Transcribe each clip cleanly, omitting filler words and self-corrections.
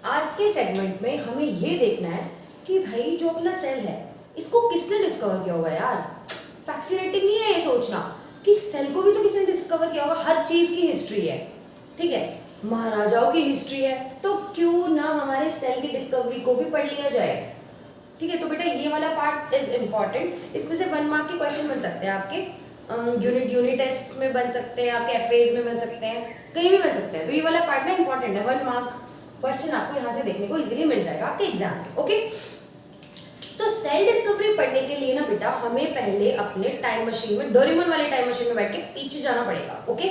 आज के सेगमेंट में हमें ये देखना है कि भाई जो अपना सेल है इसको किसने डिस्कवर किया होगा यार। फैक्सिनेटिंग नहीं है ये सोचना कि सेल को भी तो किसने डिस्कवर किया होगा। हर चीज की हिस्ट्री है, ठीक है, महाराजाओं की हिस्ट्री है, तो क्यों ना हमारे सेल की डिस्कवरी को भी पढ़ लिया जाए। ठीक है, तो बेटा ये वाला पार्ट इज इम्पॉर्टेंट। इसमें से 1 मार्क के क्वेश्चन बन सकते हैं आपके यूनिट टेस्ट में बन सकते हैं, आपके एफएज में बन सकते हैं, कहीं भी बन सकते हैं। तो ये वाला पार्ट ना इंपॉर्टेंट है। 1 मार्क क्वेश्चन आपको यहाँ से देखने को इजीली मिल जाएगा आपके एग्जाम में। ओके, तो सेल डिस्कवरी पढ़ने के लिए ना बेटा हमें पहले अपने टाइम मशीन में, डोरेमोन वाली टाइम मशीन में बैठ के पीछे जाना पड़ेगा। ओके,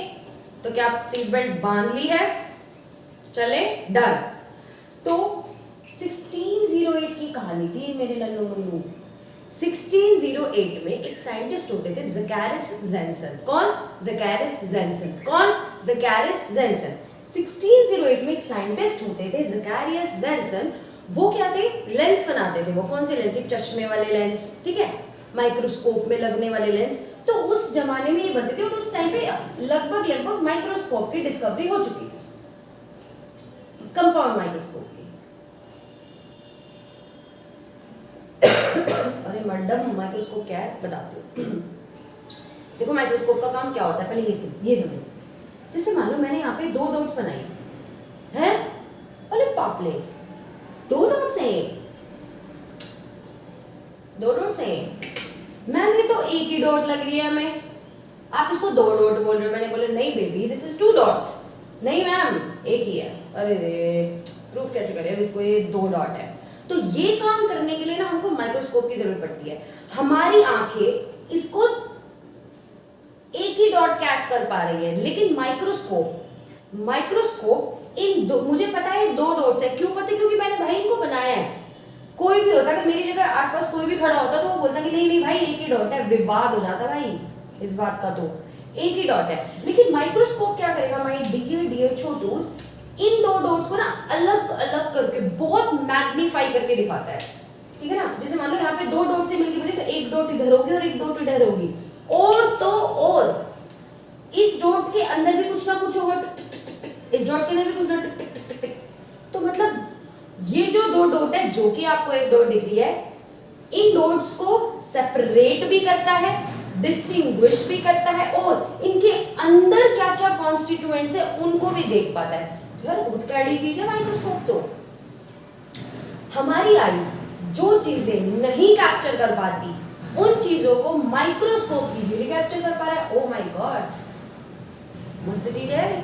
तो क्या आप सीट बेल्ट बांध ली है? चले, डन। तो 1608 की कहानी थी मेरे नन्नू मुन्नू। 1608 में एक साइंटिस्ट होते थे ज़ेकारिस जेन्सेन। कौन? ज़ेकारिस जेन्सेन। कौन? ज़ेकारिस जेन्सेन। 1608 में एक साइंटिस्ट होते थे ज़ेकारियस जेन्सेन। वो क्या थे? लेंस बनाते थे। वो कौन से लेंस? एक चश्मे वाले लेंस, ठीक है, माइक्रोस्कोप में लगने वाले लेंस। तो उस जमाने में ये बनते थे और उस टाइम पे लगभग माइक्रोस्कोप की डिस्कवरी हो चुकी थी, कंपाउंड माइक्रोस्कोप की। अरे मैडम, माइक्रोस्कोप क्या है बताती हूँ। देखो माइक्रोस्कोप का काम क्या होता है, पहले ये समझो। जैसे मान लो मैंने यहाँ पे 2 डॉट्स बनाई हैं, अरे पापले, 2 डॉट्स हैं, 2 डॉट्स हैं मैम, ये तो एक ही डॉट लग रही है हमें। आप इसको 2 डॉट बोल रहे हो। मैंने बोला नहीं बेबी, दिस इज 2 डॉट्स। नहीं मैम, एक ही है। अरे रे, प्रूफ कैसे करें अब इसको, ये 2 डॉट है। तो ये काम करने के लिए ना हमको माइक्रोस्कोप की जरूरत पड़ती है। हमारी आंखें इसको एक ही डॉट कैच कर पा रही है, लेकिन माइक्रोस्कोप इन दो, मुझे पता है 2 डॉट्स है। क्यों पता है? क्योंकि मैंने भाई इनको बनाया है। कोई भी होता, अगर मेरी जगह आसपास कोई भी खड़ा होता तो वो बोलता कि नहीं नहीं भाई एक ही डॉट है, विवाद हो जाता भाई इस बात का, तो एक ही डॉट है। लेकिन माइक्रोस्कोप क्या करेगा माय डियर छोटूस, इन 2 डॉट्स को ना अलग अलग करके बहुत मैग्नीफाई करके दिखाता है, ठीक है ना। जैसे मान लो यहाँ पे 2 डॉट से मिलके बने, तो एक डॉट इधर होगी और एक डॉट इधर होगी, और तो और इस डॉट के अंदर भी कुछ ना कुछ होगा, इस डॉट के अंदर भी कुछ ना टिक। तो मतलब ये जो 2 डॉट है, जो कि आपको एक डॉट दिख रही है, इन डॉट्स को सेपरेट भी करता है, डिस्टिंग्विश भी करता है, और इनके अंदर क्या क्या कॉन्स्टिट्यूएंट्स है उनको भी देख पाता है। तो यार बहुत कैडी चीज है माइक्रोस्कोप। तो हमारी आईज जो चीजें नहीं कैप्चर कर पाती उन चीजों को माइक्रोस्कोप इजीली कैप्चर कर पा रहा है। ओ माय गॉड, मस्त चीज है ये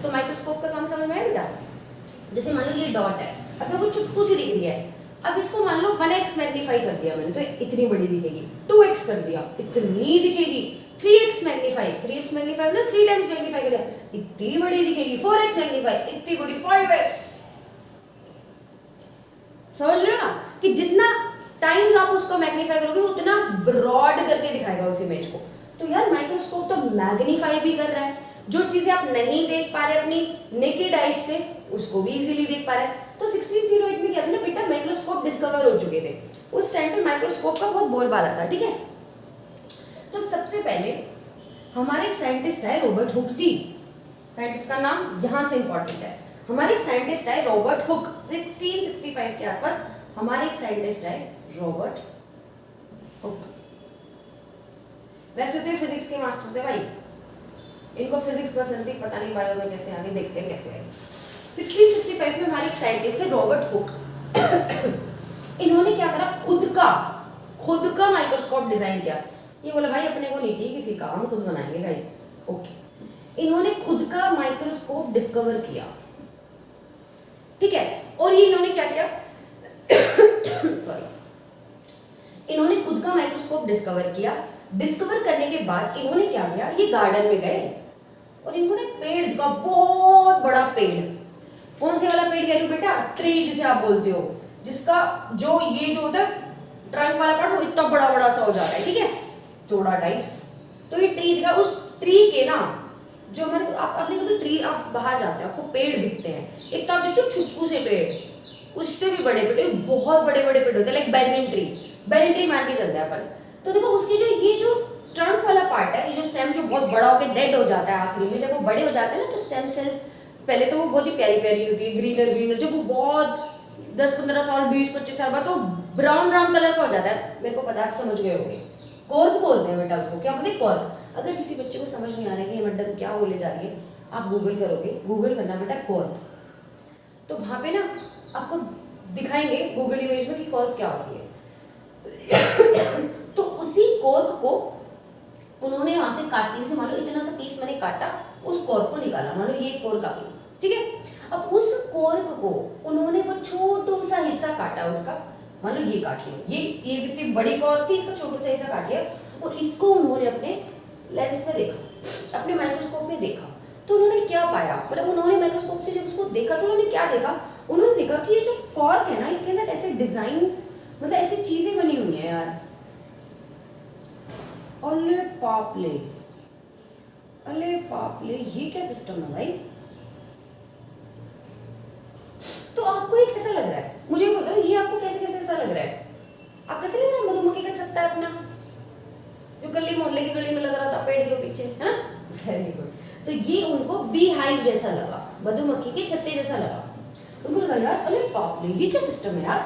तो माइक्रोस्कोप का काम समझ में आया बेटा? जैसे मान लो ये डॉट है, अब मेरे को चुटकू सी दिख रही है। अब इसको मान लो 1x मैग्नीफाई कर दिया मैंने, तो इतनी बड़ी दिखेगी। 2x कर दिया, इतनी दिखेगी। 3x मैग्नीफाई मतलब 3 टाइम्स मैग्नीफाई कर दिया, इतनी बड़ी दिखेगी। 4x मैग्नीफाई, इतनी बड़ी। 5x। समझ रहे हो ना कि जितना टाइम्स आप उसको मैग्नीफाई करोगे वो उतना ब्रॉड करके दिखाएगा उस इमेज को। तो यार माइक्रोस्कोप तो मैग्नीफाई भी कर रहा है, जो चीजें आप नहीं देख पा रहे अपनी नेकेड आईज से उसको भी इजीली देख पा रहे हैं। तो 1608 में क्या था ना बेटा, माइक्रोस्कोप डिस्कवर हो चुके थे। उस टाइम पे माइक्रोस्कोप का बहुत बोलबाला था, ठीक है। तो सबसे पहले हमारे एक साइंटिस्ट है रॉबर्ट हुक जी। साइंटिस्ट का नाम यहां से इंपॉर्टेंट है। हमारे एक साइंटिस्ट है रॉबर्ट हुक। 1665 के आसपास हमारे एक साइंटिस्ट है रॉबर्ट हुक। वैसे तो फिजिक्स के मास्टर थे भाई, इनको फिजिक्स पसंद थी, पता नहीं बायो में कैसे आगे, देखते हैं कैसे आगे। 1665 में हमारे एक साइंटिस्ट है रॉबर्ट हुक। इन्होंने क्या करा, खुद का माइक्रोस्कोप डिजाइन किया। ये बोला भाई अपने को नहीं चाहिए किसी का, हम खुद बनाएंगे गाइस। ओके, इन्होंने खुद का माइक्रोस्कोप डिस्कवर किया, ठीक है। और ये इन्होंने क्या किया सॉरी, इन्होंने खुद का माइक्रोस्कोप डिस्कवर किया। डिस्कवर करने के बाद इन्होंने क्या किया, ये गार्डन में गए और इन्होंने पेड़ दिखा, बहुत बड़ा पेड़। कौन से वाला पेड़ कह रही हो बेटा? ट्री जिसे आप बोलते हो, जिसका जो ये जो होता है ट्रंक वाला पार्ट वो इतना बड़ा बड़ा सा हो जाता है, ठीक है, चौड़ा टाइप्स। तो ये ट्री दिखा। उस ट्री के ना जो हमारे आपने कभी ट्री, आप बाहर जाते हैं आपको पेड़ दिखते हैं, एक तो आप देखते हो छुटकू से पेड़, उससे भी बड़े पेड़, बहुत बड़े बड़े पेड़ होते हैं, लाइक बैनियन ट्री मान के चलते हैं अपन। तो देखो उसके जो ये जो ट्रंक वाला पार्ट है, ये जो स्टेम जो बहुत बड़ा होकर डेड हो जाता है आखिरी में, जब वो बड़े हो जाते हैं ना तो स्टेम सेल्स पहले तो वो बहुत ही प्यारी प्यारी होती है, ग्रीनर ग्रीनर, जब वो बहुत 10-15 साल 20-25 साल बाद तो ब्राउन ब्राउन कलर का हो जाता है। मेरे को पता है, आप समझ गए होंगे, कॉर्क बोलते हैं बेटा उसको। क्या बोलते हैं? कॉर्क। अगर किसी बच्चे को समझ नहीं आ रहा है कि ये मैडम क्या बोले जा रही है, आप गूगल करोगे, गूगल करना बेटा कॉर्क, तो वहाँ पे ना आपको दिखाएंगे गूगल इमेज में कि कॉर्क क्या होती है। तो उसी कॉर्क को उन्होंने वहां से काट, जैसे मान लो इतना सा पीस मैंने काटा, उस कॉर्क को निकाला, मान लो ये कॉर्क आ गई, ठीक है। अब उस कॉर्क को उन्होंने वो छोटू सा हिस्सा काटा उसका, मान लो ये काट लिया, ये इतनी बड़ी कॉर्क थी, इसका छोटू सा हिस्सा काट लिया, और इसको उन्होंने अपने लेंस में देखा, अपने माइक्रोस्कोप में देखा, तो उन्होंने क्या पाया, मतलब उन्होंने माइक्रोस्कोप से जब उसको देखा तो उन्होंने क्या देखा, उन्होंने देखा कि ये जो कॉर्क है ना, इसके अंदर ऐसे डिजाइन्स, मतलब ऐसी चीजें बनी हुई हैं यार। अले पापले, अले पापले, ये क्या सिस्टम है भाई। तो आपको ये कैसा लग रहा है, मुझे बताओ, ये आपको कैसे कैसे ऐसा लग रहा है? आप कैसे लग रहा है? मधुमक्खी का छत्ता है अपना, जो गली मोहल्ले की गली में लग रहा था पेड़ के पीछे, है ना? Very good. तो ये उनको बी हाइव जैसा लगा, मधुमक्खी के छत्ते जैसा लगा। उनको लगा यार अरे बाप रे, ये क्या सिस्टम है यार,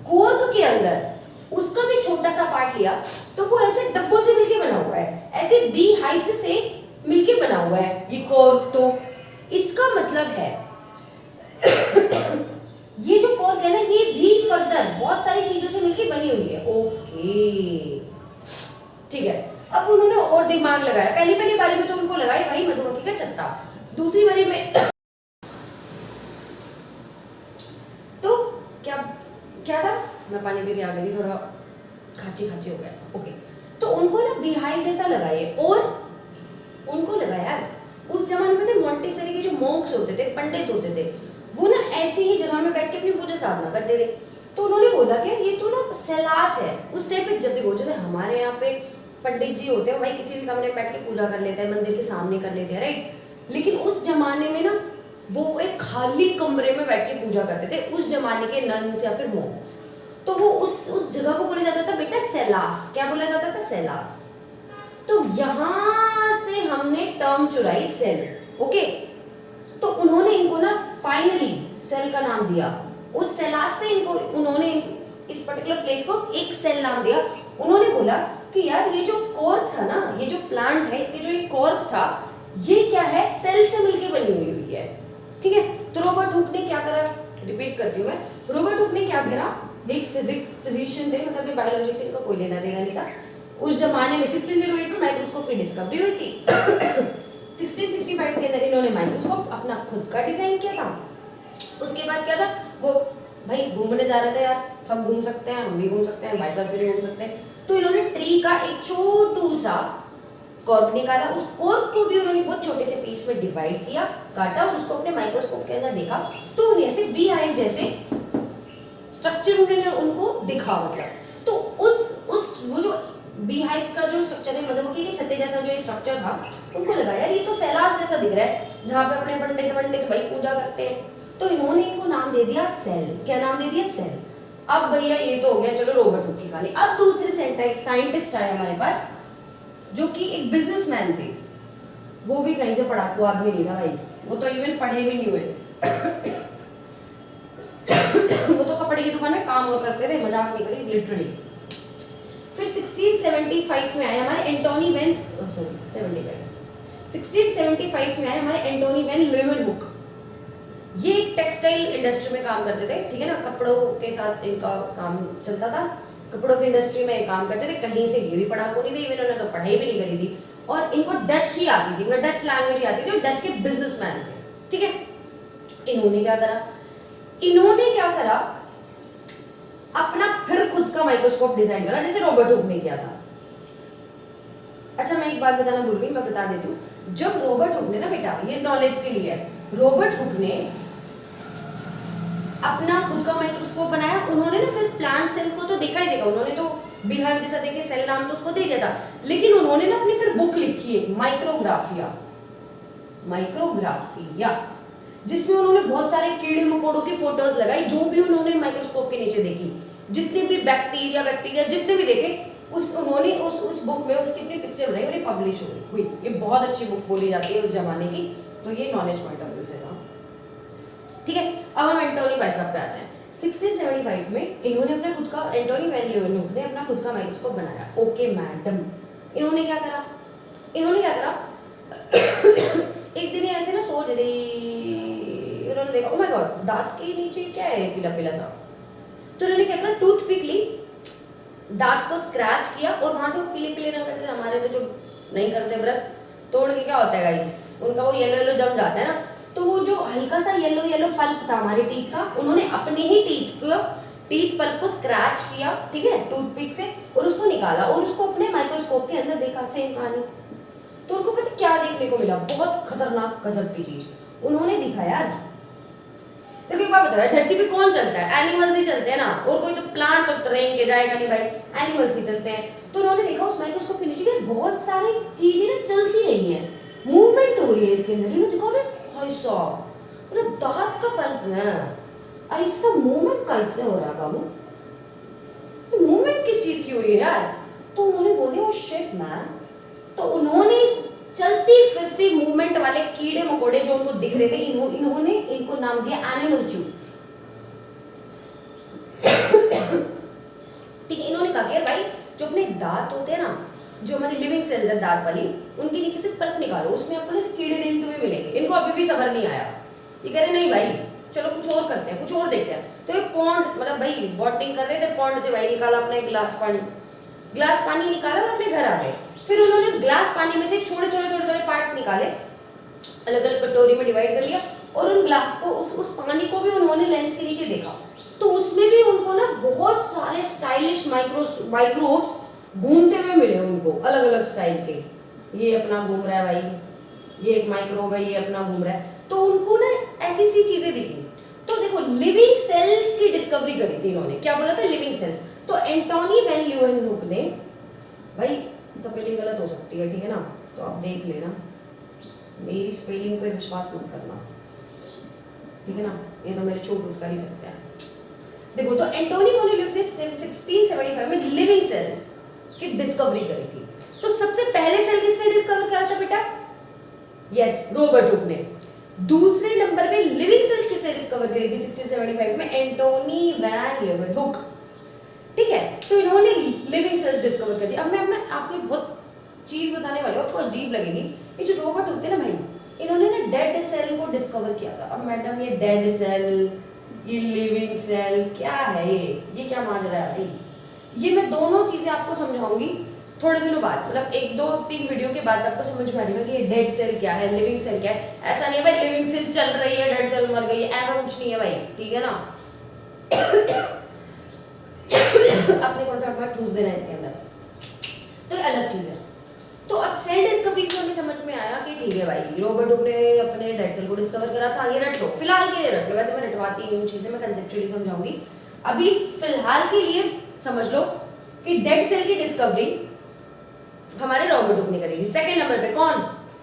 कॉर्क के अंदर उसका भी छोटा सा पार्ट लिया, तो वो ऐसे डब्बों से मिलके बना हुआ है, ऐसे बी हाइव से मिलके बना हुआ है ये कॉर्क। तो इसका मतलब है ये जो कॉर्क है ना, ये भी फर्दर बहुत सारी चीजों से मिलके बनी हुई है। ओके, ठीक है। अब उन्होंने और दिमाग लगाया, पहली पहली बारी में तो उनको लगाया भाई मधुमक्खी का छत्ता, दूसरी बारी में तो क्या क्या था, मैं पानी पी के आ गई, थोड़ा खाची खाची हो गया। ओके, तो उनको ना बिहाइंड जैसा लगाए, और उनको लगा यार उस जमाने में थे मोंटेसरी के जो मॉन्क्स होते थे, पंडित होते थे, वो ना ऐसी ही जगह में बैठ के अपनी पूजा साधना करते थे। तो उन्होंने बोला कि ये तो ना सैलास है, उस टाइप पे जब हो, जैसे हमारे यहाँ पे पंडित जी होते हैं भाई, किसी भी कमरे में बैठ के पूजा कर लेते हैं, मंदिर के सामने कर लेते हैं, राइट। लेकिन उस जमाने में ना वो एक खाली कमरे में बैठ के पूजा करते थे, उस जमाने के नन्स या फिर मॉन्क्स। तो वो उस जगह को बोला जाता था बेटा सैलास। क्या बोला जाता था? सैलास। तो यहां से हमने टर्म चुराई सेल। ओके, तो उन्होंने इनको ना फाइनली सेल का नाम दिया। उस सैलास से इनको उन्होंने इस पर्टिकुलर प्लेस को एक सेल नाम दिया। उन्होंने बोला कि यार ये जो कॉर्क था ना, ये जो प्लांट है, इसके जो ये कॉर्क था, ये क्या है, सेल से मिलके बनी हुई है, ठीक है। तो रॉबर्ट हुक ने क्या करा, रिपीट करती हूँ मैं, रॉबर्ट हुक ने क्या करा, एक फिजिशियन थे, मतलब ये बायोलॉजी से इनको कोई लेना देना नहीं था। उस जमाने में 1608 में माइक्रोस्कोप की डिस्कवरी हुई थी। 1665 के अंदर इन्होंने माइक्रोस्कोप अपना खुद का डिजाइन किया था। उसके बाद क्या था, वो भाई घूमने जा रहे थे यार, सब घूम सकते हैं, हम भी घूम सकते हैं, भाई साहब भी घूम सकते हैं। तो इन्होंने ट्री का एक छोटू सा कॉर्क निकाला, उस कॉर्क को भी उन्होंने बहुत छोटे से पीस में डिवाइड किया, काटा, और उसको अपने माइक्रोस्कोप के अंदर देखा, तो उन्हें ऐसे बी हाइव जैसे स्ट्रक्चर उन्होंने उनको दिखा। मतलब तो उस वो जो बी हाइव का जो स्ट्रक्चर है, मधुमक्खी के छत्ते जैसा जो स्ट्रक्चर था, उनको लगा यार ये तो सैलास जैसा दिख रहा है, जहाँ पे अपने पंडित भाई पूजा करते हैं। तो इन्होंने इनको नाम दे दिया सेल। क्या नाम दे दिया? सेल। अब भैया ये तो हो गया चलो रॉबर्ट हुक की कहानी। अब दूसरे साइंटिस्ट आए हमारे पास, जो कि एक बिजनेसमैन थे। वो भी कहीं से पढ़ाकू आदमी नहीं था भाई, वो तो इवन पढ़े भी नहीं हुए। वो तो कपड़े की दुकान में काम और करते थे, मजाक नहीं करी, लिटरली। फिर 1675 में आए हमारे एंटोनी वेन, सॉरी 1675 में आए हमारे एंटोनी वेन लेeuwenhoek। ये एक टेक्सटाइल इंडस्ट्री में काम करते थे, ठीक है ना, कपड़ों के साथ इनका काम चलता था, कपड़ों की इंडस्ट्री में काम करते थे। कहीं से ये भी पढ़ाकू नहीं थे, इवन उन्होंने तो पढ़ाई भी नहीं करी थी, और इनको डच ही आती थी, मतलब डच लैंग्वेज ही आती थी, और डच के बिजनेसमैन थे, ठीक है। इन्होंने क्या करा, अपना फिर खुद का माइक्रोस्कोप डिजाइन करा, जैसे रॉबर्ट हुक ने किया था। अच्छा, मैं एक बात बताना भूल गई, मैं बता देती हूँ। जब रॉबर्ट हुक ने ना बेटा, ये नॉलेज के लिए है, रॉबर्ट हुक ने अपना खुद का माइक्रोस्कोप बनाया। उन्होंने ना फिर प्लांट सेल को तो देखा ही देखा, उन्होंने तो बिहार जैसा देखे, सेल नाम तो उसको दे दिया था, लेकिन उन्होंने ना अपनी फिर बुक लिखी है, माइक्रोग्राफिया, जिसमें उन्होंने बहुत सारे कीड़े मकोड़ों की फोटोज लगाई, जो भी उन्होंने माइक्रोस्कोप के नीचे देखी, जितने भी बैक्टीरिया जितने भी देखे, उन्होंने उस बुक में उसकी अपनी पिक्चर बनाई और ये पब्लिश हुई। ये बहुत अच्छी बुक बोली जाती है उस जमाने की। तो ये नॉलेज पॉइंट ऑफ व्यू से था। ठीक है, अब हम एंटोनी बाइसेप पे आते हैं। 1675 में इन्होंने अपना खुद का, एंटोनी वैन ल्यूवेनहुक ने अपना खुद का माइक्रोस्कोप बनाया। ओके मैडम, इन्होंने क्या करा, एक दिन ऐसे ना सोच रही, उन्होंने देखा, ओ माय गॉड, दांत के नीचे क्या है पीला पीला सा, तो उन्होंने क्या करा, टूथ पिक ली, दांत को स्क्रैच किया और वहां से वो पीले पीले रंग का, जैसे हमारे तो जो नहीं करते ब्रश तोड़ के क्या होता है गाइस, उनका वो येलो येलो जम जाता है ना, तो वो जो हल्का सा येलो येलो पल्प था हमारे टीथ का, उन्होंने अपने ही टीथ पल्प को स्क्रैच किया, ठीक है, टूथपिक से, और उसको निकाला और उसको अपने माइक्रोस्कोप के अंदर देखा, सेम कहानी। तो उनको पता क्या देखने को मिला, बहुत खतरनाक गजब की चीज उन्होंने दिखा यार। देखो एक बात बताओ, धरती पे कौन चलता है, एनिमल्स ही चलते हैं ना, और कोई तो प्लांट तो रेंग के जाएगा नहीं भाई, एनिमल्स ही चलते हैं। तो उन्होंने देखा उस माइक्रोस्कोप के नीचे कि बहुत सारी चीजें ना चल सी रही हैं, मूवमेंट हो रही है इसके अंदर। इन्होंने देखा अरे भाई साहब, मतलब दांत का पल्प है, ऐसा मूवमेंट कैसे हो रहा है बाबू, मूवमेंट किस चीज की हो रही है यार। तो उन्होंने बोले ओ शिट मैन, तो उन्होंने इस चलती फिरती मूवमेंट वाले कीड़े मकोड़े जो उनको दिख रहे थे, इन्होंने इनको नाम दिया एनिमल्क्यूल्स। ठीक है, इन्होंने कहा कि भाई जो अपने दांत होते हैं ना, जो हमारी लिविंग सेल्स है दांत वाली, उनके नीचे से पल्प निकालो, उसमें आपको ना कीड़े रेंगते हुए मिलेंगे। इनको अभी भी समझ नहीं आया, ये कह रहे नहीं भाई चलो कुछ और करते हैं, कुछ और देखते हैं। तो ये पॉन्ड, मतलब भाई बॉटिंग कर रहे थे, पॉन्ड से भाई निकाला अपना एक गिलास पानी निकाला और अपने घर आ गए। फिर उन्होंने उस ग्लास पानी में से थोड़े थोड़े पार्ट्स निकाले, अलग अलग कटोरी में डिवाइड कर लिया, और उन ग्लास को, उस पानी को भी उन्होंने लेंस के नीचे देखा। तो उसमें भी उनको ना बहुत सारे स्टाइलिश माइक्रोब्स घूमते हुए मिले उनको, अलग अलग स्टाइल के। ये अपना घूम रहा है भाई, ये एक माइक्रोब है, ये अपना घूम रहा है। तो उनको ना ऐसी सी चीजें दिखी। तो देखो लिविंग सेल्स की डिस्कवरी करी थी इन्होंने, क्या बोला था, लिविंग सेल्स। तो एंटोनी वैन ल्यूवेनहुक ने, भाई स्पेलिंग गलत हो सकती है, ठीक है ना, तो आप देख लेना, मेरी स्पेलिंग पे विश्वास मत करना, ठीक है ना, ये तो मेरे छोटे उसका ही सकते हैं। देखो, तो एंटोनी वैन ल्यूवेनहुक ने 1675 में लिविंग सेल्स की डिस्कवरी करी थी। तो सबसे पहले सेल किसने डिस्कवर किया था बेटा, यस, रॉबर्ट हुक ने। दूसरे नंबर पे लिविंग सेल्स किसने डिस्कवर करी थी 1675 में, एंटोनी वैन ल्यूवेनहुक, ठीक है। तो इन्होंने लिविंग सेल्स डिस्कवर कर दी। अब मैं आपको बहुत चीज बताने वाली हूँ, आपको अजीब लगेगी। ये जो रॉबर्ट हुक थे ना भाई, इन्होंने ना डेड सेल को डिस्कवर किया था। अब मैडम ये डेड सेल, ये लिविंग सेल क्या है, ये क्या माजरा है भाई, ये मैं दोनों चीजें आपको समझाऊंगी थोड़े दिनों बाद, मतलब 1-2-3 वीडियो के बाद आपको समझ में आ जाएगा कि ये डेड सेल क्या है, लिविंग सेल क्या है। ऐसा नहीं है भाई लिविंग सेल चल रही है, डेड सेल मर गई है, ऐसा कुछ नहीं है भाई, ठीक है ना। अपने कॉन्सेप्ट में ठूस देना इसके अंदर, तो ये अलग चीज है। तो अब सेल डिस्कवरी से हमें समझ में आया कि ठीक है भाई, रॉबर्ट हुक ने अपने डेड सेल को डिस्कवर करा था, ये रट लो, फिलहाल के लिए रट लो, वैसे मैं रटवाती नहीं हूँ चीजें, मैं कंसेप्चुअली समझाऊंगी। अभी फिलहाल के लिए समझ लो कि डेड सेल की डिस्कवरी हमारे रॉबर्ट हुक ने करी थी। सेकंड नंबर पे कौन,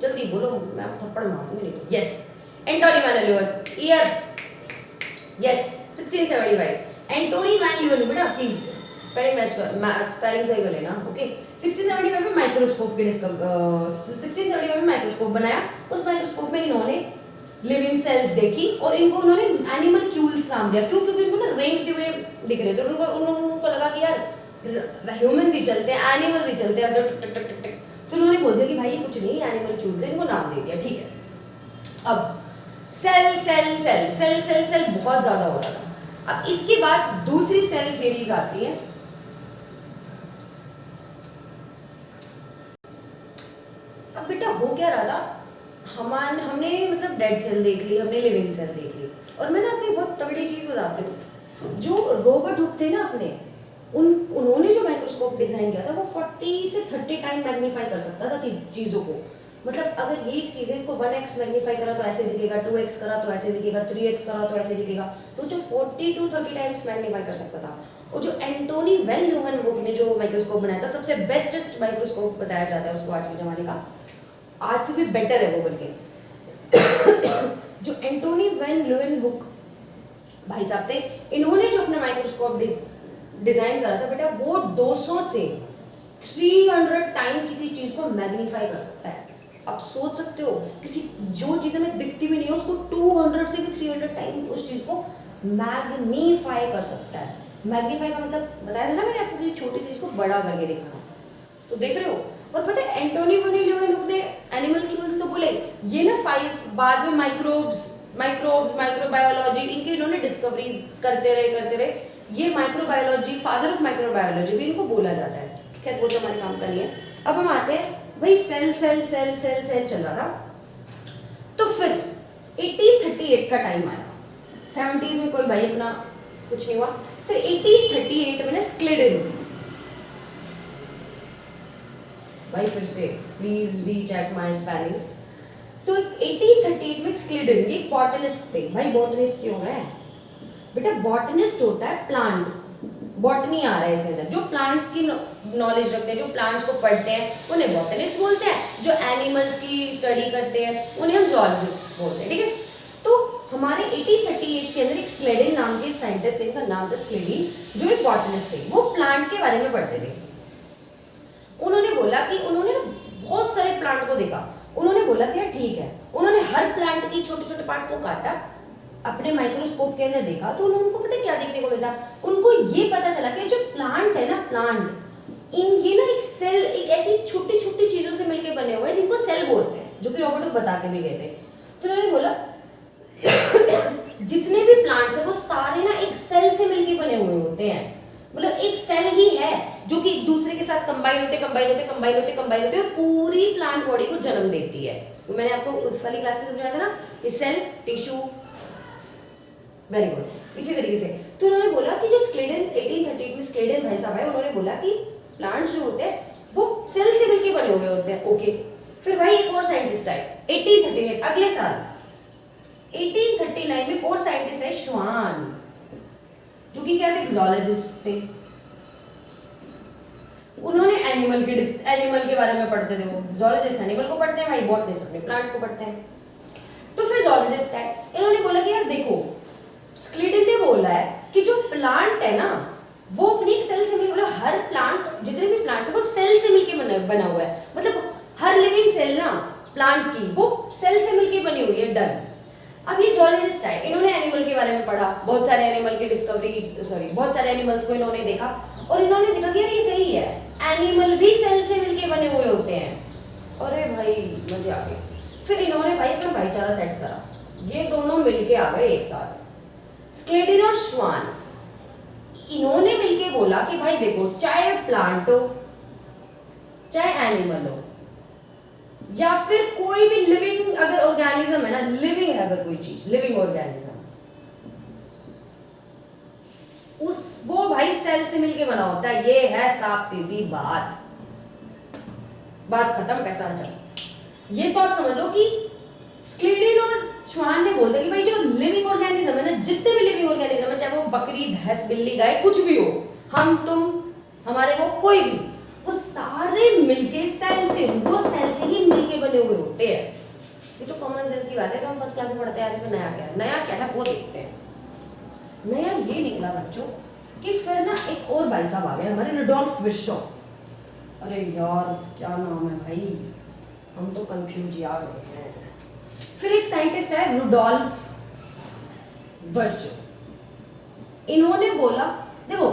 जल्दी बोलो, मैं थप्पड़ मारूंगी नहीं तो। Yes, Antonie van Leeuwenhoek, year yes 1675, Antonie van Leeuwenhoek. बेटा प्लीज स्पेलिंग मैच कर, स्पेलिंग सही कर लेना, ओके। 1675 में माइक्रोस्कोप की डिस्कवर, 1675 में माइक्रोस्कोप बनाया। उस माइक्रोस्कोप में इन्होंने लिविंग सेल्स देखी और इनको उन्होंने एनिमल्क्यूल्स नाम दिया। क्यों, क्योंकि इनको ना रेंगते हुए दिख रहे थे, उनको लगा कि यार ह्यूमंस ही चलते हैं, एनिमल्स ही चलते हैं, टक टक टक टक, तो उन्होंने बोल दिया कि भाई ये कुछ नहीं, एनिमल्क्यूल्स है, इनको नाम दे दिया, ठीक है। अब cell cell cell cell cell cell बहुत ज्यादा हो रहा था। अब इसके बाद दूसरी सेल थ्योरीज आती है। अब बेटा हो क्या रहा था, हमने मतलब डेड सेल देख ली, हमने लिविंग सेल देख ली, और मैं ना आपको बहुत तगड़ी चीज बताती हूँ। जो रॉबर्ट हुक थे ना अपने, उन्होंने जो माइक्रोस्कोप डिजाइन किया था वो 40 से 30 टाइम मैग्नीफाई कर सकता था चीजों को। मतलब अगर ये चीजें, इसको 1x मैग्नीफाई करा तो ऐसे दिखेगा, 2x करा तो ऐसे दिखेगा, 3x करा तो ऐसे दिखेगा, तो जो 40 to 30 टाइम्स मैग्नीफाई कर सकता था। और जो एंटोनी वैन ल्यूवेनहुक ने जो माइक्रोस्कोप बनाया था, सबसे बेस्टेस्ट माइक्रोस्कोप बताया जाता है उसको आज के जमाने का, आज से भी बेटर है वो बल्कि। जो एंटोनी वैन ल्यूवेनहुक भाई साहब थे, इन्होंने जो अपना माइक्रोस्कोप डिजाइन करा था बेटा, वो 200 से 300 टाइम किसी चीज को मैग्नीफाई कर सकता है। आप सोच सकते हो किसी जो चीज़ हमें दिखती भी नहीं है उसको 200 से भी 300 टाइम उस चीज़ को मैग्नीफाई कर सकता है। मैग्नीफाई का मतलब बताया था ना मैंने आपको कि छोटी सी चीज़ को बड़ा करके देखना। तो देख रहे हो। और पता है एंटोनी वन लीवेनहुक ने एनिमल क्यूल्स तो बोले, ये ना 5 बाद में माइक्रोब्स माइक्रोबायोलॉजी इनके इन्होंने डिस्कवरीज करते रहे। ये माइक्रोबायोलॉजी फादर ऑफ माइक्रोबायोलॉजी भी इनको बोला जाता है। खैर वो तो हमारे काम का नहीं है। अब हम आते हैं भाई सेल चल रहा था। तो फिर 1838 का टाइम आया। 70s में कोई भाई अपना कुछ नहीं हुआ। फिर 1838 में ना स्क्लेडन, भाई फिर से प्लीज रीचेक माय स्पेलिंग्स। तो 1838 में स्क्लेडन ये बॉटनिस्ट थे। भाई बॉटनिस्ट क्यों है बेटा? बॉटनिस्ट होता है प्लांट, बॉटनी आ रहा है इसके अंदर, जो प्लांट्स की नॉलेज रखते हैं, जो प्लांट्स को पढ़ते हैं उन्हें बॉटनिस्ट बोलते हैं। जो एनिमल्स की स्टडी करते हैं उन्हें हम जूलॉजिस्ट बोलते हैं। ठीक है। तो हमारे 1838 के अंदर एक स्क्लेडन नाम के साइंटिस्ट थे, इनका नाम था स्क्लेडन, जो एक बॉटनिस्ट थे। वो प्लांट के बारे में पढ़ते थे। उन्होंने बोला कि उन्होंने बहुत सारे प्लांट को देखा। उन्होंने बोला कि यार ठीक है। उन्होंने हर प्लांट की छोटे छोटे पार्ट्स को काटा, अपने माइक्रोस्कोप के अंदर देखा, तो उनको पता क्या देखने को मिला? उनको ये पता चला कि जो प्लांट है ना, प्लांट इन ये ना एक सेल, एक ऐसी छोटी छोटी चीजों से मिलकर बने हुए हैं जिनको सेल बोलते हैं, जो कि रॉबर्ट हुक बता के भी गए थे। तो उन्होंने बोला जितने भी प्लांट्स हैं वो सारे ना एक सेल से मिलकर बने हुए होते हैं। मतलब एक सेल ही है जो कि एक दूसरे के साथ कंबाइन होते और पूरी प्लांट बॉडी को जन्म देती है। तो मैंने आपको उस वाली क्लास में समझाया था ना, ये सेल टिश्यू, वेरी गुड। इसी तरीके से तो उन्होंने बोला कि जो स्क्लेडन 1838 में स्क्लेडन भाई साहब है, उन्होंने बोला कि प्लांट्स जो होते हैं वो सेल से मिलकर बने हुए होते हैं। ओके। फिर भाई एक और साइंटिस्ट आए 1838 अगले साल। 1839 में और साइंटिस्ट आए श्वान, जो कि क्या थे? जूलॉजिस्ट थे। उन्होंने एनिमल के बारे में पढ़ते थे। वो जूलॉजिस्ट एनिमल को पढ़ते हैं, भाई बॉटनिस्ट अपने प्लांट्स को पढ़ते हैं। तो फिर जूलॉजिस्ट आए, इन्होंने बोला कि यार देखो, स्क्लेडन ने बोला है कि जो प्लांट है ना वो अपनी एक सेल से मिलकर, हर प्लांट, जितने भी प्लांट्स है वो सेल से मिलकर बना हुआ है। मतलब हर लिविंग सेल ना प्लांट की वो सेल से मिलकर बनी हुई है। डन। अब ये जूलॉजिस्ट आए, इन्होंने एनिमल के बारे में पढ़ा, बहुत सारे एनिमल की बहुत सारे एनिमल्स को इन्होंने देखा और इन्होंने देखा कि यार ये सही है, एनिमल भी सेल से मिलके बने हुए होते हैं। अरे भाई मजे आ गए। फिर इन्होंने भाई अपना भाईचारा सेट करा, ये दोनों मिलके आ गए एक साथ, स्क्लेडन और श्वान। इन्होंने मिलके बोला कि भाई देखो, चाहे प्लांट हो चाहे एनिमल हो या फिर कोई भी लिविंग अगर ऑर्गेनिज्म है ना, लिविंग है अगर कोई चीज, लिविंग ऑर्गेनिज्म, वो भाई सेल से मिलके बना होता है। ये है साफ सीधी बात खत्म, पैसा चलो। ये तो आप समझ लो कि स्क्लेडन और श्वान ने बोलते कि भाई जो लिविंग ऑर्गेनिज्म है ना, जितने भी लिविंग ऑर्गेनिज्म है, चाहे वो बकरी भैंस बिल्ली गाय कुछ भी हो, हम तुम हमारे वो कोई भी, वो सारे मिलके सेल से ही मिलके बने हुए होते हैं। ये तो कॉमन सेंस की बात है, तो हम फर्स्ट क्लास में पढ़ते हैं। इसमें नया क्या है वो देखते हैं। नया ये निकला बच्चों कि फिर ना एक और भाई साहब आ गए हमारे, रुडोल्फ विर्शो। अरे यार क्या नाम है भाई, हम तो कंफ्यूज आ गए हैं। फिर एक साइंटिस्ट है रुडोल्फ विर्शो। इन्होंने बोला देखो,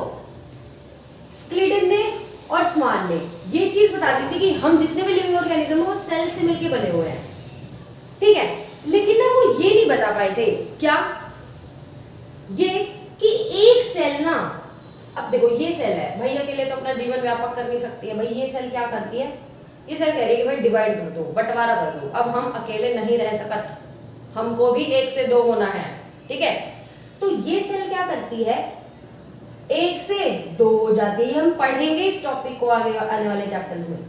स्क्लेडन ने और श्वान ने ये चीज बता दी थी कि हम जितने भी लिविंग ऑर्गेनिज्म है वो सेल से मिलके बने हुए हैं, ठीक है। लेकिन ना वो ये नहीं बता पाए थे क्या, ये कि एक सेल ना, अब देखो ये सेल है भाई, अकेले तो अपना जीवन व्यापक कर नहीं सकती है भाई। ये सेल क्या करती है, ये सेल कह रही है कि भाई डिवाइड कर दो, बंटवारा कर दो, अब हम अकेले नहीं रह सकते, हमको भी 1 से 2 होना है, ठीक है। तो ये सेल क्या करती है, 1 से 2 हो जाती है। हम पढ़ेंगे इस टॉपिक को आगे आने वाले चैप्टर्स में।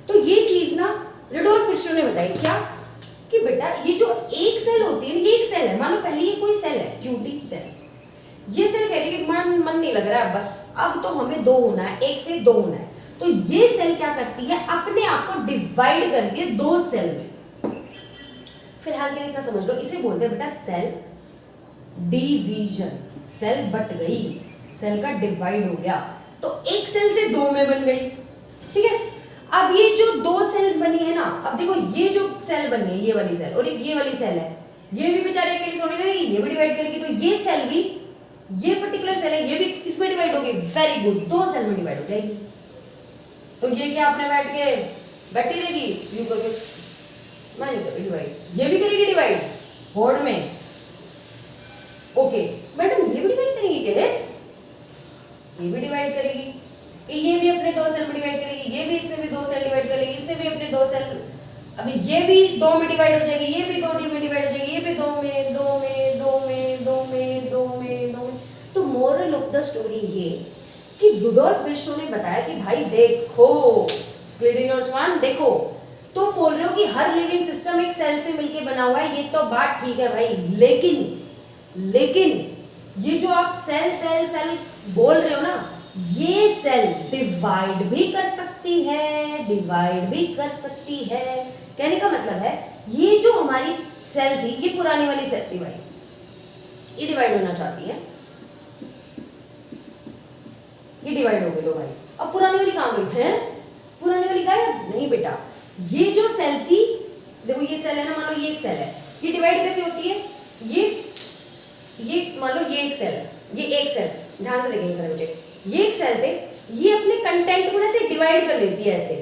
तो ये चीज ना रुडोल्फ विर्शो ने बताई क्या, कि बेटा ये जो एक सेल होती है, ये एक सेल है, मान लो पहले ये कोई सेल है, क्यूटी सेल, ये सेल कह रही है कि मन नहीं लग रहा है, बस अब तो हमें 2 होना है, 1 से 2 होना है। तो ये सेल क्या करती है, अपने आप को डिवाइड करती है 2 सेल में। फिलहाल के लिए इतना समझ लो, इसे बोलते हैं बेटा सेल डिवीजन। सेल बट गई, सेल का डिवाइड हो गया, तो एक सेल से 2 में बन गई, ठीक है। अब ये जो दो सेल्स बनी है ना, अब देखो ये जो सेल बनी है, ये वाली सेल और एक ये वाली सेल है, ये भी बेचारे के लिए थोड़ी ना रहेगी, ये भी डिवाइड करेगी, तो ये सेल भी, ये पर्टिकुलर सेल है, ये भी किसमें डिवाइड होगी, वेरी गुड, दो सेल में डिवाइड हो जाएगी। तो ये क्या आपने बैठ के बैठी रहेगी, यू करके मैं नहीं करूँगी डिवाइड, ये भी करेगी डिवाइड होड़ में, ओके मैडम ये भी डिवाइड करेगी क्या, यस ये भी डिवाइड करेगी, ये भी अपने दो सेल में डिवाइड करेगी, ये भी इसमें भी दो सेल डिवाइड करेगी, इसमें भी अपने दो सेल, अभी ये भी दो में डिवाइड हो जाएगी, ये भी दो में डिवाइड हो जाएगी, ये भी दो में, दो में, दो में, दो में, दो में, दो में। तो मोरल ऑफ द स्टोरी ये कि रुडोल्फ विर्शो ने बताया कि भाई देखो स्क्लेडिन और स्वान देखो, तुम बोल रहे हो कि हर लिविंग सिस्टम एक सेल से मिलके बना हुआ है, ये तो बात ठीक है भाई, लेकिन ये जो आप सेल सेल सेल बोल रहे हो ना, ये सेल डिवाइड भी कर सकती है, डिवाइड भी कर सकती है। कहने का मतलब है ये जो हमारी सेल थी, ये पुरानी वाली सेल थी भाई, ये डिवाइड होना चाहती है, ये डिवाइड हो गई, लो भाई अब पुरानी वाली कहाँ गई है, पुरानी वाली गायब नहीं बेटा, ये जो सेल थी, देखो ये सेल है ना, मान लो ये एक सेल है, ये डिवाइड कैसे होती है, ये मान लो ये एक सेल है, ये एक सेल, ध्यान से देखेंगे बच्चे, ये एक सेल थे, ये अपने कंटेंट को ऐसे डिवाइड कर लेती है, ऐसे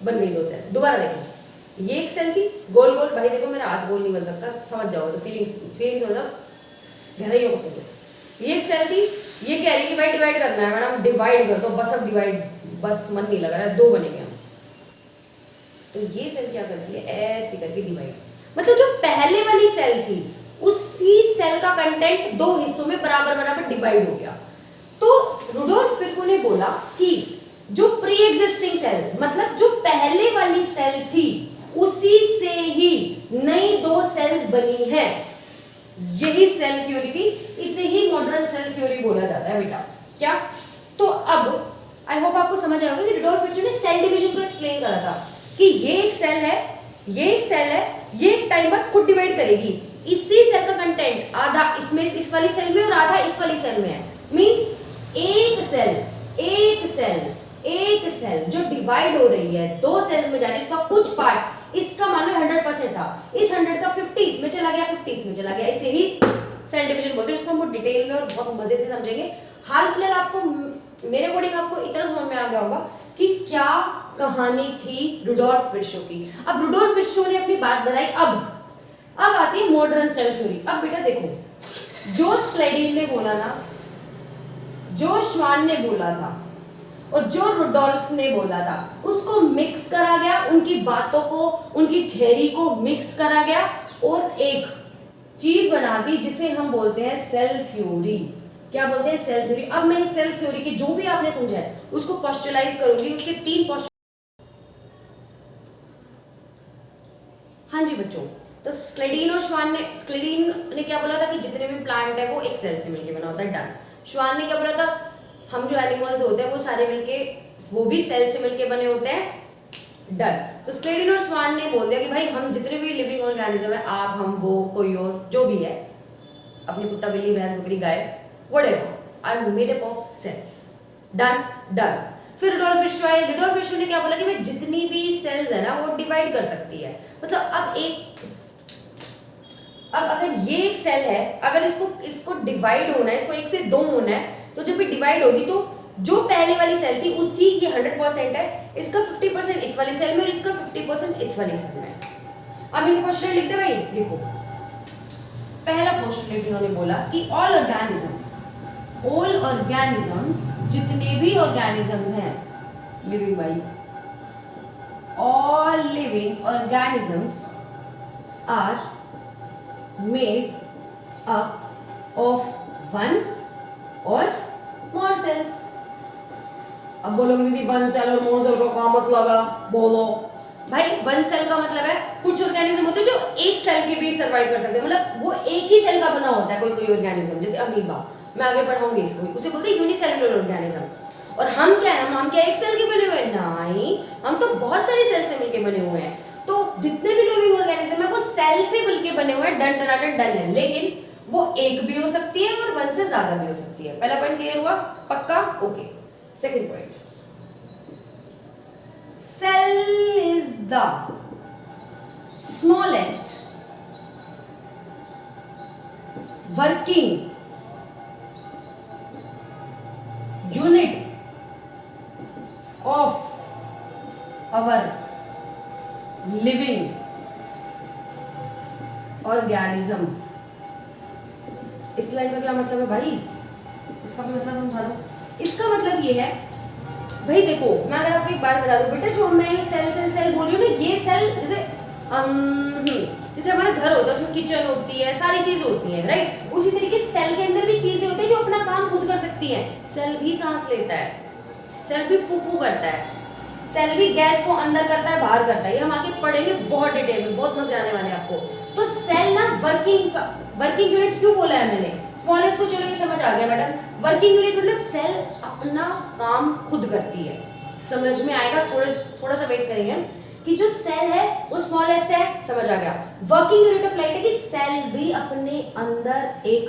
बन गई दो सेल, दोबारा देखें, ये एक सेल थी गोल गोल, भाई देखो मेरा हाथ गोल नहीं बन सकता, समझ जाओ, तो फीलिंग्स मतलब गहराइयों को समझो, ये एक सेल थी, ये कह रही है कि भाई डिवाइड करना है मैडम, डिवाइड कर दो बस, अब डिवाइड बस मन नहीं लग रहा है, दो बनेंगे हम, तो ये सेल क्या करती है, ऐसे करके डिवाइड, मतलब जो पहले वाली सेल थी उसी सेल का कंटेंट दो हिस्सों में बराबर बराबर डिवाइड हो गया। तो रुडोल्फ विर्को ने बोला कि जो प्री एग्जिस्टिंग सेल, मतलब जो पहले वाली सेल थी उसी से ही नई दो सेल्स बनी है, यही सेल थ्योरी थी, इसे ही मॉडर्न सेल थ्योरी बोला जाता है बेटा। क्या? तो अब आई होप आपको समझ आएगा कि रुडोल्फ विर्को ने सेल डिवीजन को एक्सप्लेन करा था कि ये एक सेल है, ये एक सेल है, ये एक टाइम बाद खुद डिवाइड करेगी, इसी सेल का कंटेंट आधा इसमें इस वाली सेल में और आधा इस वाली सेल में है, मींस एक सेल जो डिवाइड हो रही है, दो सेल्स में जा रही है, इसका कुछ पार्ट, इसका मान लो 100% था, इस 100 का 50 इसमें चला गया, 50 इसमें चला गया, इसे ही सेल डिवीजन बोलते हैं, इसको हम बहुत डिटेल में और बहुत मजे से समझेंगे। हाल फिलहाल आपको मेरे अकॉर्डिंग आपको इतना समझ में आ गया होगा कि क्या कहानी थी रुडोल्फ विर्शो की। अब रुडोल्फ विर्शो ने अपनी बात बताई, अब आती है मॉडर्न सेल थ्योरी। अब बेटा देखो, जो स्क्लेडिन ने बोला ना, जो श्वान ने बोला था और जो रुडोल्फ ने बोला था, उसको मिक्स करा गया, उनकी बातों को, उनकी थ्योरी को मिक्स करा गया और एक चीज बना दी जिसे हम बोलते हैं सेल थ्योरी। क्या बोलते हैं? Cell theory. अब मैं सेल थ्योरी की जो भी आपने समझा है उसको पोस्चुलाइज करूंगी, उसके 3 पोस्ट। हाँ जी बच्चों, तो स्क्लेडिन और श्वान ने, स्क्लेडिन ने क्या बोला था कि जितने भी प्लांट है वो एक सेल से मिलके बना होता है, डन। श्वान ने क्या बोला था, हम जो एनिमल्स होते हैं वो सारे मिलके, वो भी सेल से मिलके बने होते हैं, डन। तो स्क्लेडिन और श्वान ने बोल दिया कि भाई हम जितने भी लिविंग ऑर्गेनिज्म है, आप, हम, वो, कोई और जो भी है, अपनी कुत्ता, बिल्ली, भैंस, बकरी, गाय, whatever are made up of cells, done। फिर रुडोल्फ विर्शो आए। रुडोल्फ विर्शो ने क्या बोला कि भाई जितनी भी सेल्स है ना वो डिवाइड कर सकती है, मतलब अब अगर ये एक सेल है, अगर इसको डिवाइड होना है, इसको 1 से 2 होना है, तो जब भी डिवाइड होगी तो जो पहले वाली सेल थी उसी ये 100% है, इसका 50% इस वाली सेल में और इसका 50% इस वाली सेल में। अब इनके पोस्टुलेट लिख दे भाई, लिखो। पहला पोस्टुलेट इन्होंने बोला कि ऑल ऑर्गेनिजम्स, जितने भी ऑर्गेनिजम्स हैं लिविंग भाई, all living organisms are made up of 1 or more sales. अब बोलोगे दीदी 1 सेल और मोर सेल का क्या मतलब है? बोलो भाई, 1 सेल का मतलब है कुछ ऑर्गेनिज्म होते हैं जो एक सेल के भी सर्वाइव कर सकते हैं, मतलब वो एक ही सेल का बना होता है कोई ऑर्गेनिज्म, जैसे अमीबा, मैं आगे पढ़ाऊंगी इसको, उसे बोलते हैं यूनिसेलुलर ऑर्गेनिज्म। और हम क्या है, हम क्या एक सेल के बने हुए हैं? नहीं, हम तो बहुत सारी सेल से मिलके बने हुए हैं। तो जितने भी लिविंग ऑर्गेनिज्म है वो सेल से मिलके बने हुए हैं, डन है, लेकिन वो एक भी हो सकती है और 1 से ज्यादा भी हो सकती है। पहला पॉइंट क्लियर हुआ? पक्का? Okay. Second point, cell is the smallest working unit of our living organism। इस लाइन का क्या मतलब है भाई, इसका भी मतलब समझा दो। इसका मतलब ये है भाई, देखो मैं अगर आपको एक बार बता दूं बेटा, जो मैं ये सेल सेल सेल बोल रही हूँ ना, ये सेल जैसे हमारा घर होता है उसमें किचन होती है, सारी चीज होती है, राइट। उसी तरीके सेल के अंदर भी चीजें होती है जो अपना काम खुद कर सकती है। सेल भी सांस लेता है, सेल भी पू करता है, सेल भी गैस को अंदर करता है बाहर करता है। ये हम आगे पढ़ेंगे बहुत डिटेल में, बहुत मजे आने वाले हैं आपको। तो सेल ना वर्किंग यूनिट क्यों बोला है मैंने, स्मॉलेस्ट तो चलो ये समझ आ गया मैडम। वर्किंग यूनिट मतलब सेल अपना काम खुद करती है, समझ में आएगा। थोड़ा सा वेट करेंगे कि जो सेल है वो स्मॉलेस्ट है, समझ आ गया। वर्किंग यूनिट ऑफ लाइट है कि सेल भी अपने अंदर एक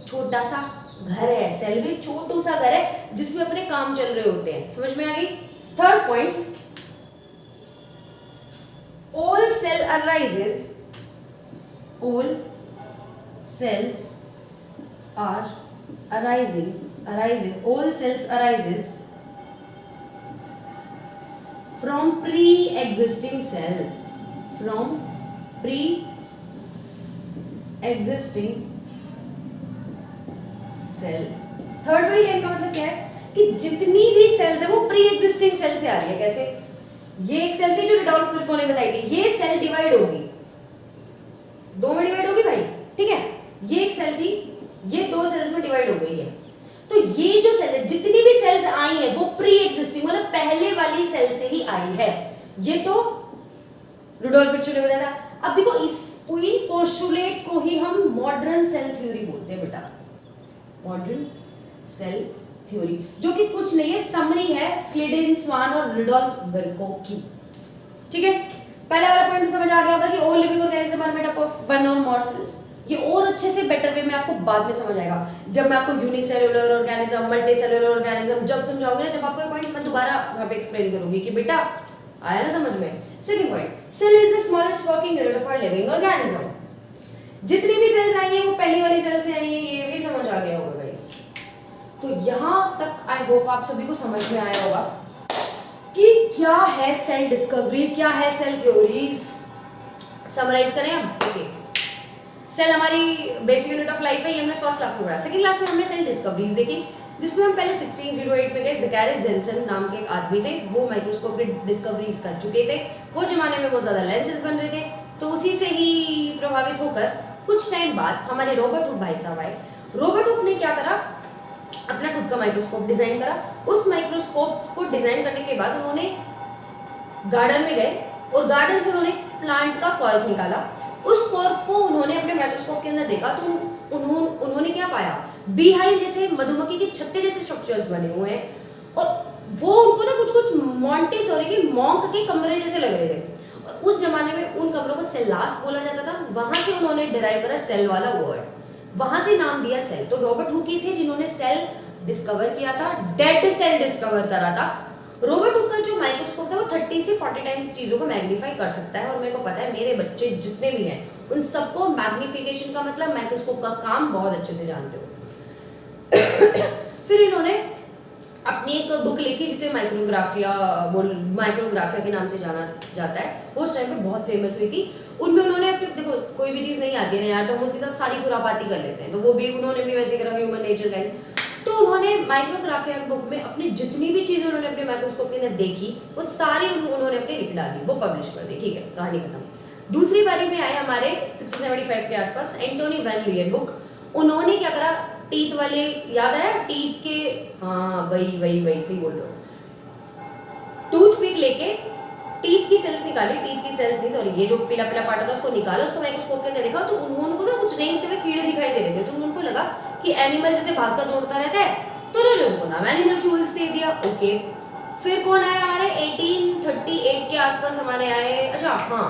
छोटा सा घर है, सेल भी छोटू सा घर है जिसमें अपने काम चल रहे होते हैं, समझ में आ गई। Third point, all cell arises from pre-existing cells, third वाली लाइन का मतलब क्या है कि जितनी भी सेल्स है वो प्री एग्जिस्टिंग सेल से आ रही है। कैसे, ये एक सेल थी जो रुडोल्फ विर्को ने बताई थी, ये सेल डिवाइड होगी, दो में डिवाइड होगी भाई, ठीक है। ये एक सेल थी, ये दो सेल्स में डिवाइड हो गई है। तो ये जो सेल है, जितनी भी सेल्स आई है वो प्री एग्जिस्टिंग मतलब पहले वाली सेल से ही आई है। ये तो रुडोल्फ विर्को ने बताया था। अब देखो इस पूरी पोस्टुलेट को ही हम मॉडर्न सेल थ्योरी बोलते हैं बेटा, मॉडर्न सेल थ्योरी, जो कि कुछ नहीं है, समरी है स्लीडेन, स्वान और रुडोल्फ विर्को की, ठीक है। पहला वाला पॉइंट समझ आ गया होगा कि all living organism are made up of one or more sales. ये और अच्छे से बेटर वे में आपको बाद में समझ आएगा, जब मैं आपको यूनिसेल्युलर ऑर्गेनिज्म, मल्टीसेल्युलर ऑर्गेनिज्म जब समझाऊंगी ना, जब आपको ये पॉइंट मैं दोबारा वहां पे एक्सप्लेन करूंगी कि बेटा आया ना समझ में। Second point, cell is the smallest working unit of a living organism. जितनी भी सेल्स आई है वो पहली वाली सेल से आई है, ये भी समझ आ गया होगा गाइस। तो यहां तक आई होप आप सभी को समझ में आया होगा कि क्या है सेल डिस्कवरी, क्या है सेल थ्योरीज। समराइज करें हम, ओके। सेल हमारी बेसिक यूनिट ऑफ लाइफ है, ये हमने फर्स्ट क्लास में पढ़ा। सेकंड क्लास में हमने सेल डिस्कवरीज देखी, जिसमें हम पहले 1608 में गए। ज़ेकारिया जेनसन नाम के एक आदमी थे, वो माइक्रोस्कोप की डिस्कवरीज कर चुके थे। वो जमाने में बहुत ज्यादा लेंसेज बन रहे थे, तो उसी से ही प्रभावित होकर कुछ टाइम बाद हमारे रॉबर्ट हुक भाई साहब आए। रॉबर्ट हुक ने क्या करा, अपना खुद का माइक्रोस्कोप डिजाइन करा। उस माइक्रोस्कोप को डिजाइन करने के बाद उन्होंने गार्डन में गए और गार्डन से उन्होंने प्लांट का कॉर्क निकाला। उस कॉर्क को उन्होंने अपने माइक्रोस्कोप के अंदर देखा तो उन्होंने क्या पाया, बीहाइव जैसे, मधुमक्खी के छत्ते जैसे स्ट्रक्चर्स बने हुए हैं, और वो उनको ना कुछ मॉन्टेसोरी के मॉन्क के कमरे जैसे लग रहे थे। उस जमाने में उन कमरों को सेलास बोला जाता था, वहां से उन्होंने डिराइव करा सेल वाला वर्ड, वहां से नाम दिया सेल। तो रॉबर्ट हुक ही थे जिन्होंने सेल डिस्कवर किया था, डेड सेल डिस्कवर करा था। रॉबर्ट हुक का जो माइक्रोस्कोप था वो 30 से 40 टाइम चीजों को मैग्नीफाई कर सकता है, और मेरे को पता है मेरे बच्चे जितने भी हैं उन सबको मैग्निफिकेशन का मतलब माइक्रोस्कोप का काम बहुत अच्छे से जानते हो। फिर इन्होंने अपनी एक बुक लिखी जिसे माइक्रोग्राफिया के नाम से जाना जाता है, वो उस टाइम पे बहुत फेमस हुई थी। उनमें उन्होंने अपने, देखो कोई भी चीज़ नहीं आती है ना यार, तो हम उसके साथ सारी खुरापाती कर लेते हैं, तो वो भी उन्होंने भी वैसे करा, ह्यूमन नेचर गाइस। तो उन्होंने माइक्रोग्राफिया बुक में अपनी जितनी भी चीज़ें उन्होंने अपने माइक्रोस्कोप के अंदर देखी वो सारी उन्होंने अपनी लिख डाली, वो पब्लिश कर दी, ठीक है, कहानी खत्म। दूसरी बारी में आए हमारे 1675 के आसपास एंटोनी वैन लीएनहुक। उन्होंने क्या करा, टीथ वाले, याद आया टीथ के, हाँ वही सही बोल रहे हो, टूथपिक लेके टीथ की सेल्स निकाली, टीथ की सेल्स नहीं सॉरी, ये जो पीला पीला पार्ट होता है उसको निकाला, उसको माइक्रोस्कोप के अंदर देखा तो उनको ना कुछ रेंगते हुए कीड़े दिखाई दे रहे थे। तो उनको लगा कि एनिमल जैसे भागता दौड़ता रहता है, तो उन्होंने उनको नाम एनिमल्क्यूल्स दे दिया, ओके। फिर कौन आया हमारे 1838 के आसपास हमारे आए, अच्छा हाँ,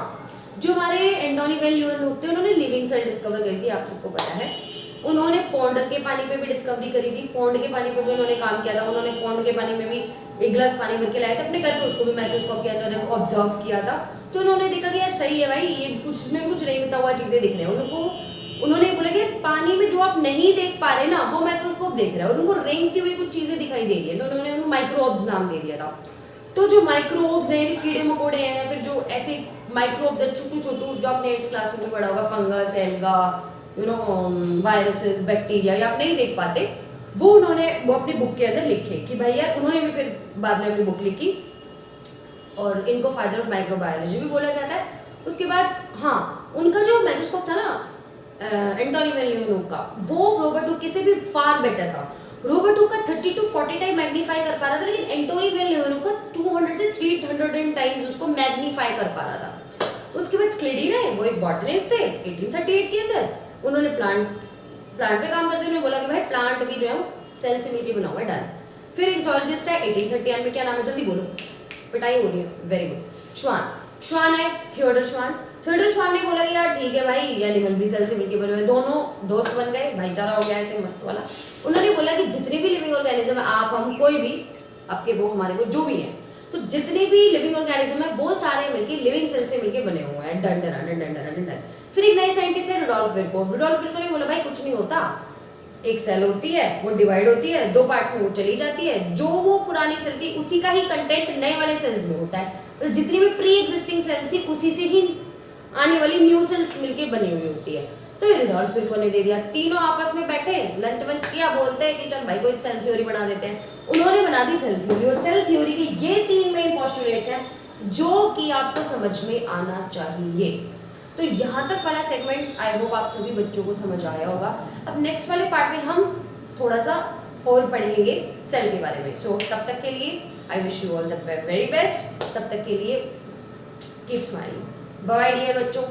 जो हमारे एंटोनी वैन लीएनहुक थे उन्होंने लिविंग सेल डिस्कवर करी थी, आप सबको पता है। उन्होंने पौंड के पानी पे भी डिस्कवरी करी थी, पौंड के पानी पे भी उन्होंने काम किया था। उन्होंने पौंड के पानी में भी एक गिलास पानी भर के लाए थे अपने घर पे, उसको भी माइक्रोस्कोप के अंदर ऑब्जर्व किया था। तो उन्होंने देखा कि यार सही है भाई, ये कुछ इसमें कुछ नहीं होता हुआ चीज़ें दिख रही हैं उनको। उन्होंने बोला कि पानी में जो आप नहीं देख पा रहे ना, वो माइक्रोस्कोप देख रहा है, और उनको रेंगती हुई कुछ चीज़ें दिखाई दे रही है, तो उन्होंने उनको माइक्रोब्स नाम दे दिया था। तो जो माइक्रोब्स हैं, जो कीड़े मकोड़े हैं, या फिर जो ऐसे माइक्रोब्स है छोटू छोटू, जो आपने 8th क्लास में भी पढ़ा होगा, फंगस, एल्गा, वायरसेस, बैक्टीरिया, या आप नहीं देख पाते, वो उन्होंने वो अपनी बुक के अंदर लिखे कि भाई यार, उन्होंने भी फिर बाद में अपनी बुक लिखी, और इनको फादर ऑफ माइक्रोबायोलॉजी भी बोला जाता है। उसके बाद हाँ, उनका जो माइक्रोस्कोप था ना एंटोनी वेन ल्यूनोक का, वो रॉबर्ट हुक से भी फार बेटर था। रॉबर्ट हुक का 30 to 40 टाइम मैग्नीफाई कर पा रहा था, लेकिन एंटोनी वेन ल्यूनोक का 200 से 300 टाइम्स उसको मैग्नीफाई कर पा रहा था। उसके बाद स्क्लेडी ने, वो एक बॉटनिस्ट थे 1838 के अंदर, उन्होंने प्लांट पे काम करते हुए बोला कि भाई प्लांट भी जो है सेल से मिलकर बना हुआ है, डन। फिर एक zoologist है 1831 में, क्या नाम है जल्दी बोलो, पिटाई हो रही है, वेरी गुड, श्वान है, थियोडर श्वान ने बोला कि यार ठीक है भाई, एनिमल भी सेल से मिलकर बने हुए, दोनों दोस्त बन गए, भाईचारा हो गया ऐसे मस्त वाला। उन्होंने बोला कि जितने भी लिविंग ऑर्गेनिज्म है, आप हम कोई भी, आपके वो हमारे वो जो भी है, तो जितने भी लिविंग ऑर्गेनिज्म है वो सारे मिलके लिविंग सेल से मिलके बने हुए हैं, done done done done done done. फिर एक नए साइंटिस्ट है रुडोल्फ विर्को ने बोला भाई कुछ नहीं होता, एक सेल होती है, वो डिवाइड होती है, 2 पार्ट्स में वो चली जाती है, जो वो पुरानी सेल थी उसी का ही कंटेंट नए वाले सेल्स में होता है, और जितनी भी प्री एग्जिस्टिंग सेल थी उसी से ही आने वाली न्यू सेल्स मिलके बनी हुई होती है। तो ये रुडोल्फ विर्को ने दे दिया, तीनों आपस में बैठे लंच वंच किया, बोलते हैं कि चल भाई कोई सेल थ्योरी बना देते हैं। उन्होंने बना दी सेल थ्योरी, और सेल थ्योरी के ये 3 मेन पोस्टुलेट्स हैं जो कि आपको समझ में आना चाहिए। तो यहाँ तक वाला सेगमेंट आई होप आप सभी बच्चों को समझ आया होगा। अब नेक्स्ट वाले पार्ट में हम थोड़ा सा और पढ़ेंगे सेल के बारे में। सो तब तक के लिए I wish you all the very best. तब तक के लिए कीप स्माइलिंग, बाय डियर बच्चों।